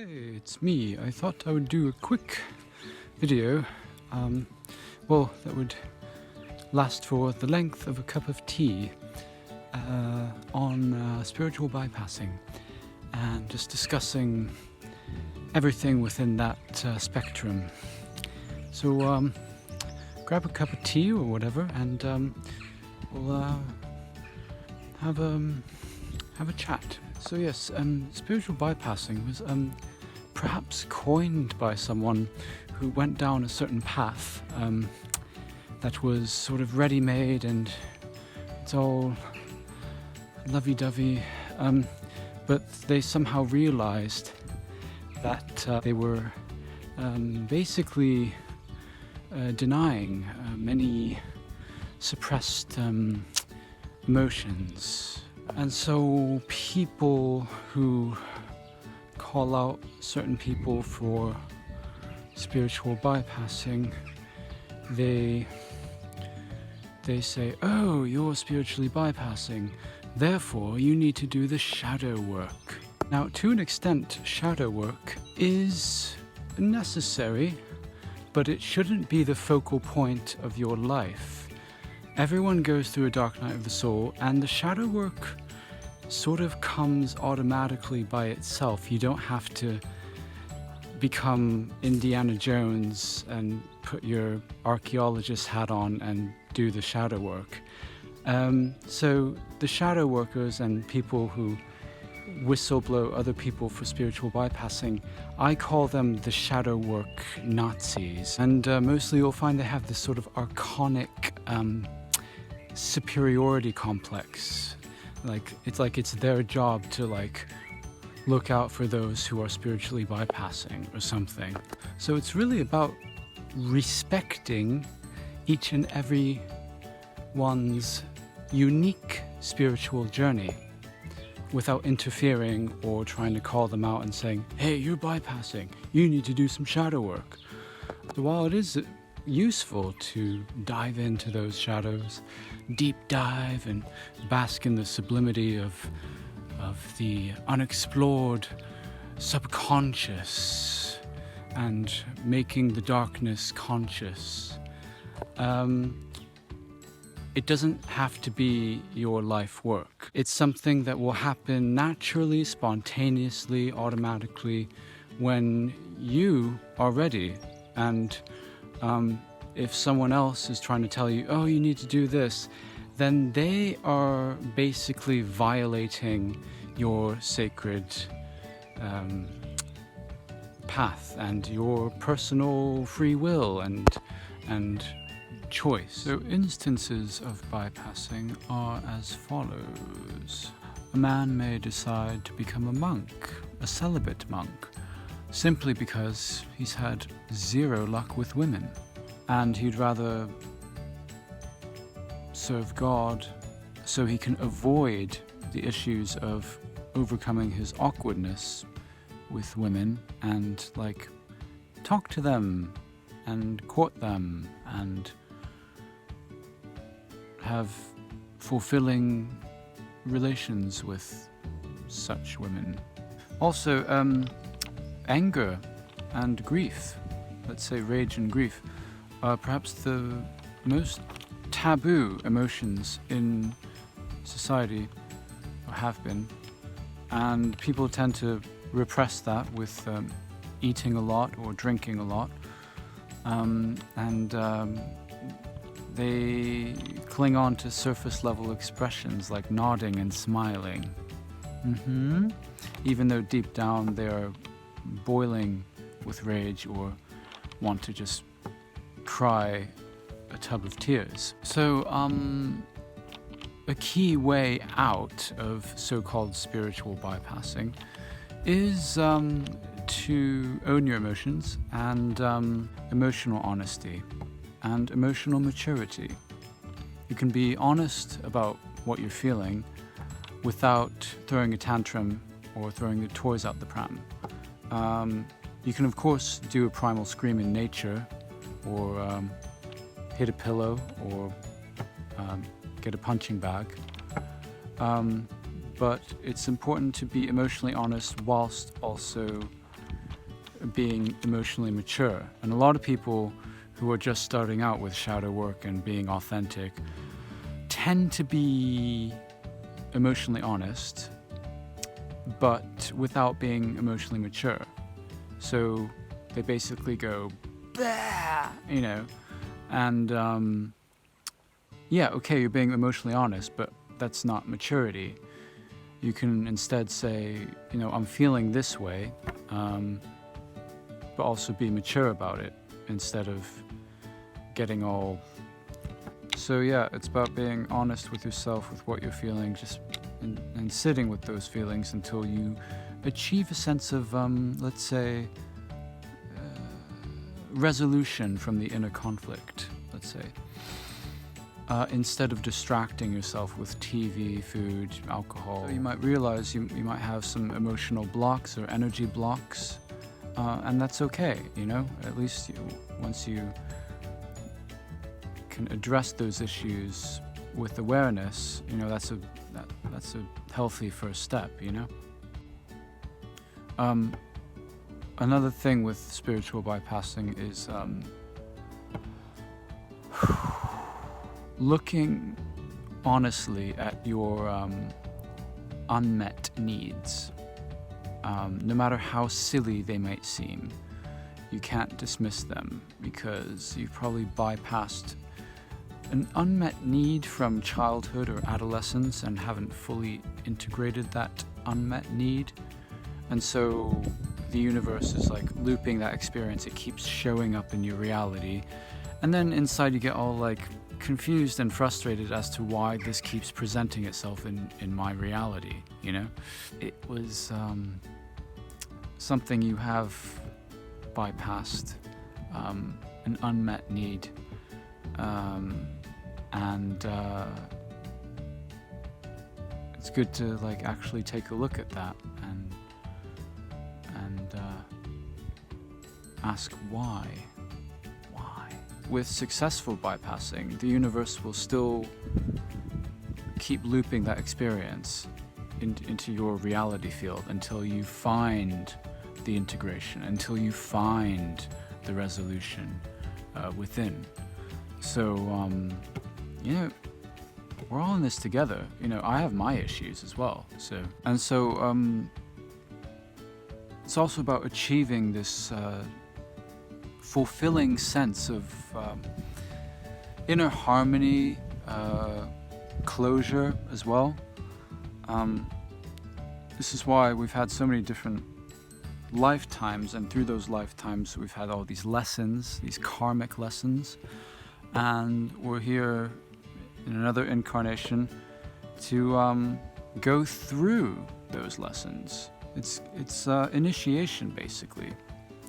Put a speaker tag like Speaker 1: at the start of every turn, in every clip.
Speaker 1: Hey, it's me. I thought I would do a quick video, that would last for the length of a cup of tea on spiritual bypassing and just discussing everything within that spectrum. So grab a cup of tea or whatever and we'll have a chat. So yes, spiritual bypassing was perhaps coined by someone who went down a certain path that was sort of ready-made and it's all lovey-dovey, but they somehow realized that they were basically denying many suppressed emotions. And so people who call out certain people for spiritual bypassing, they say, oh, you're spiritually bypassing, therefore you need to do the shadow work. Now, to an extent, shadow work is necessary, but it shouldn't be the focal point of your life. Everyone goes through a dark night of the soul, and the shadow work sort of comes automatically by itself. You don't have to become Indiana Jones and put your archaeologist hat on and do the shadow work. So the shadow workers and people who whistleblow other people for spiritual bypassing, I call them the shadow work Nazis. And mostly you'll find they have this sort of archonic superiority complex. It's their job to look out for those who are spiritually bypassing or something. So it's really about respecting each and every one's unique spiritual journey without interfering or trying to call them out and saying, hey, you're bypassing, you need to do some shadow work. So while it is useful to dive into those shadows, deep dive and bask in the sublimity of the unexplored subconscious and making the darkness conscious, it doesn't have to be your life work. It's something that will happen naturally, spontaneously, automatically when you are ready. And if someone else is trying to tell you, oh, you need to do this, then they are basically violating your sacred path and your personal free will and choice. So instances of bypassing are as follows. A man may decide to become a monk, a celibate monk, simply because he's had zero luck with women and he'd rather serve God so he can avoid the issues of overcoming his awkwardness with women and talk to them and court them and have fulfilling relations with such women. Also, anger and grief, let's say rage and grief, are perhaps the most taboo emotions in society, or have been, and people tend to repress that with eating a lot or drinking a lot, and they cling on to surface level expressions like nodding and smiling, even though deep down they're boiling with rage or want to just cry a tub of tears. So a key way out of so-called spiritual bypassing is to own your emotions and emotional honesty and emotional maturity. You can be honest about what you're feeling without throwing a tantrum or throwing the toys out the pram. You can of course do a primal scream in nature or hit a pillow or get a punching bag. But it's important to be emotionally honest whilst also being emotionally mature. And a lot of people who are just starting out with shadow work and being authentic tend to be emotionally honest, but without being emotionally mature. So they basically go, bah, you know, and yeah, okay, you're being emotionally honest, but that's not maturity. You can instead say, you know, I'm feeling this way, but also be mature about it instead of getting all. So yeah, it's about being honest with yourself, with what you're feeling, just and sitting with those feelings until you achieve a sense of, let's say, resolution from the inner conflict, let's say. Instead of distracting yourself with TV, food, alcohol. So you might realize you might have some emotional blocks or energy blocks, and that's okay, you know? At least once you can address those issues with awareness, you know, that's a healthy first step, you know? Another thing with spiritual bypassing is looking honestly at your unmet needs. No matter how silly they might seem, you can't dismiss them because you've probably bypassed an unmet need from childhood or adolescence and haven't fully integrated that unmet need. And so the universe is like looping that experience. It keeps showing up in your reality. And then inside you get all like confused and frustrated as to why this keeps presenting itself in my reality, you know? It was something you have bypassed, an unmet need, and it's good to like actually take a look at that and ask why. With successful bypassing, the universe will still keep looping that experience into your reality field until you find the integration, until you find the resolution within. So, you know, we're all in this together. You know, I have my issues as well. So it's also about achieving this fulfilling sense of inner harmony, closure as well. This is why we've had so many different lifetimes, and through those lifetimes we've had all these lessons, these karmic lessons, and we're here in another incarnation to go through those lessons. It's initiation, basically.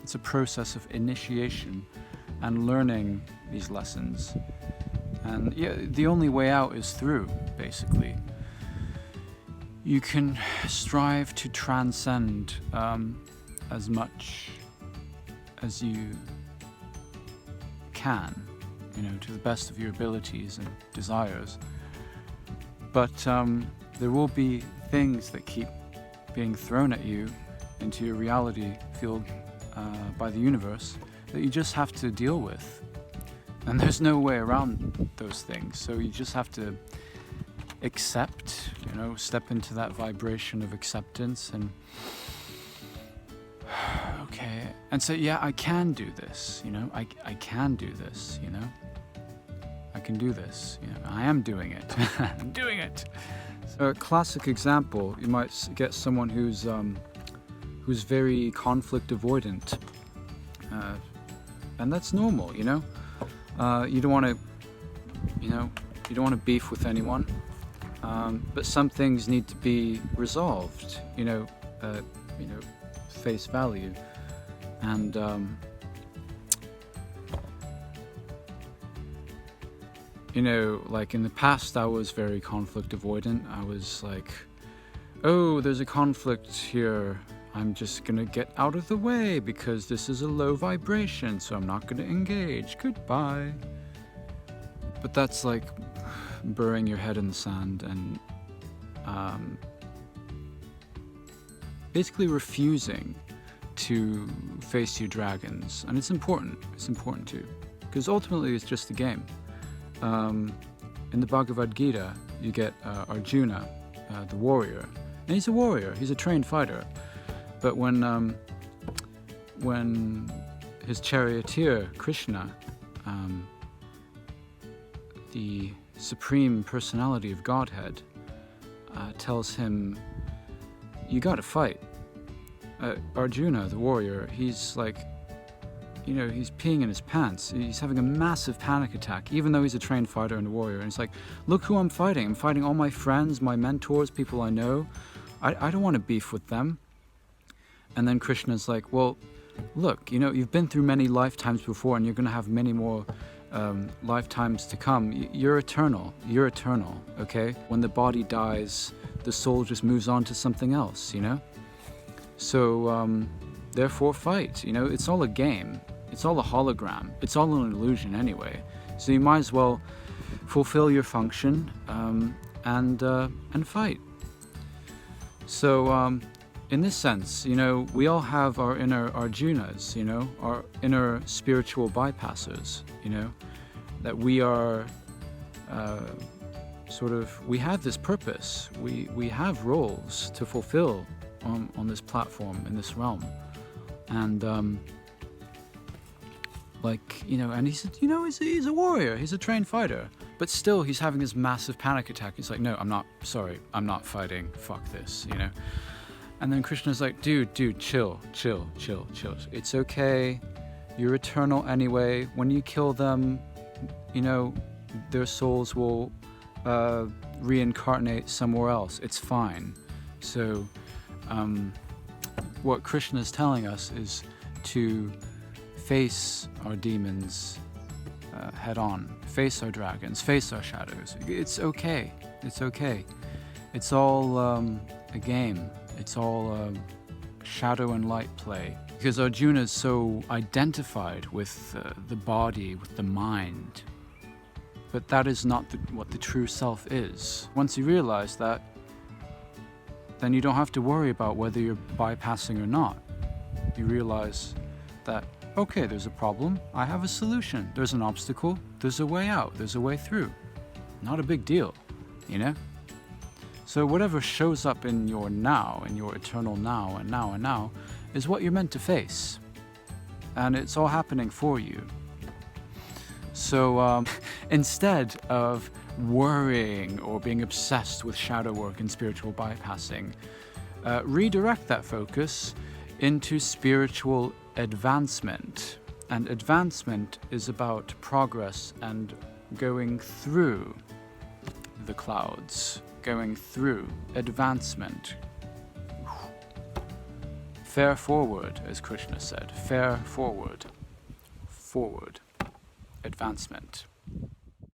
Speaker 1: It's a process of initiation and learning these lessons. And yeah, the only way out is through, basically. You can strive to transcend as much as you can, you know, to the best of your abilities and desires. But there will be things that keep being thrown at you into your reality field by the universe that you just have to deal with. And there's no way around those things. So you just have to accept, you know, step into that vibration of acceptance and okay, and say, yeah, I can do this, you know, I can do this, you know, I can do this, you know, I am doing it. I'm doing it. So a classic example, you might get someone who's very conflict avoidant, and that's normal, you know. You don't want to beef with anyone, but some things need to be resolved, you know, face value, and you know, like in the past I was very conflict avoidant. I was like, oh, there's a conflict here, I'm just gonna get out of the way because this is a low vibration, so I'm not gonna engage, goodbye. But that's like burying your head in the sand and basically refusing to face your dragons, and it's important. It's important too, because ultimately it's just a game. In the Bhagavad Gita, you get Arjuna, the warrior, and he's a warrior. He's a trained fighter. But when his charioteer Krishna, the supreme personality of Godhead, tells him, "You got to fight." Arjuna, the warrior, he's like, he's peeing in his pants. He's having a massive panic attack, even though he's a trained fighter and a warrior. And he's like, "Look who I'm fighting. I'm fighting all my friends, my mentors, people I know. I don't want to beef with them." And then Krishna's like, "Well, look, you've been through many lifetimes before, and you're going to have many more lifetimes to come. You're eternal. You're eternal, okay? When the body dies, the soul just moves on to something else, So, therefore fight, it's all a game. It's all a hologram. It's all an illusion anyway. So you might as well fulfill your function and fight." So, in this sense, we all have our inner Arjunas, our inner spiritual bypassers, that we are we have this purpose. We have roles to fulfill on this platform, in this realm. And, and he's a warrior, he's a trained fighter, but still he's having this massive panic attack. He's like, "No, I'm not fighting, fuck this, And then Krishna's like, dude, chill. It's okay, you're eternal anyway. When you kill them, their souls will reincarnate somewhere else. It's fine." So, what Krishna's telling us is to face our demons head on, face our dragons, face our shadows. It's okay. It's all a game. It's all shadow and light play. Because Arjuna is so identified with the body, with the mind. But that is not what the true self is. Once you realize that, then you don't have to worry about whether you're bypassing or not. You realize that, okay, there's a problem, I have a solution. There's an obstacle, there's a way out, there's a way through. Not a big deal, So whatever shows up in your now, in your eternal now and now and now, is what you're meant to face. And it's all happening for you. So instead of worrying or being obsessed with shadow work and spiritual bypassing, redirect that focus into spiritual advancement. And advancement is about progress and going through the clouds, going through advancement. Fare forward, as Krishna said, fare forward, advancement.